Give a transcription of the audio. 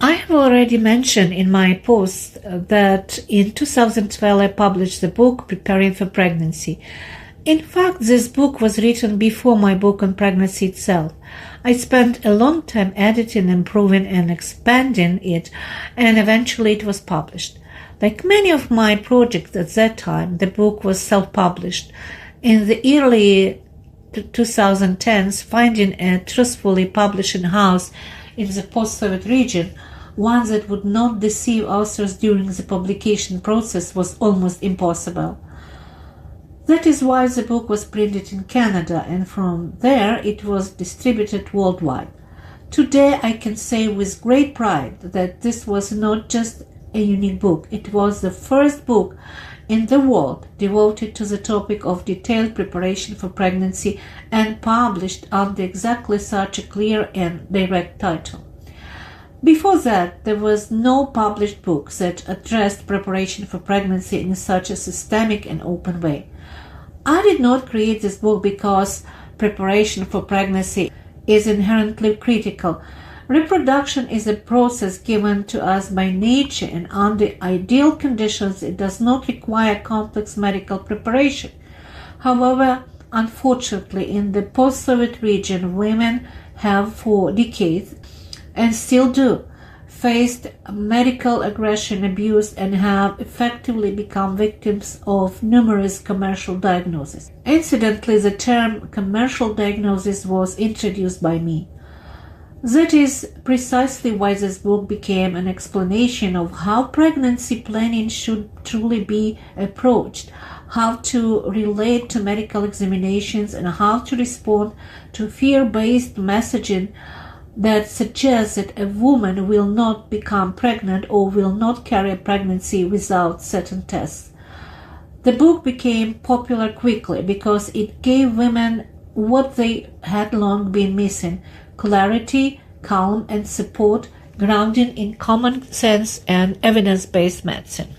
I have already mentioned in my post that in 2012 I published the book Preparing for Pregnancy. In fact, this book was written before my book on pregnancy itself. I spent a long time editing, improving, and expanding it, and eventually it was published. Like many of my projects at that time, the book was self-published. In the early 2010s, finding a truthfully publishing house in the post-Soviet region, one that would not deceive authors during the publication process, was almost impossible. That is why the book was printed in Canada, and from there it was distributed worldwide. Today I can say with great pride that this was not just a unique book, it was the first book in the world devoted to the topic of detailed preparation for pregnancy and published under exactly such a clear and direct title. Before that, there was no published book that addressed preparation for pregnancy in such a systemic and open way. I did not create this book because preparation for pregnancy is inherently critical. Reproduction is a process given to us by nature, and under ideal conditions it does not require complex medical preparation. However, unfortunately, in the post-Soviet region, women have for decades, and still do, faced medical aggression, abuse, and have effectively become victims of numerous commercial diagnoses. Incidentally, the term commercial diagnosis was introduced by me. That is precisely why this book became an explanation of how pregnancy planning should truly be approached, how to relate to medical examinations, and how to respond to fear-based messaging that suggests that a woman will not become pregnant or will not carry a pregnancy without certain tests. The book became popular quickly because it gave women what they had long been missing: clarity, calm, and support grounded in common sense and evidence-based medicine.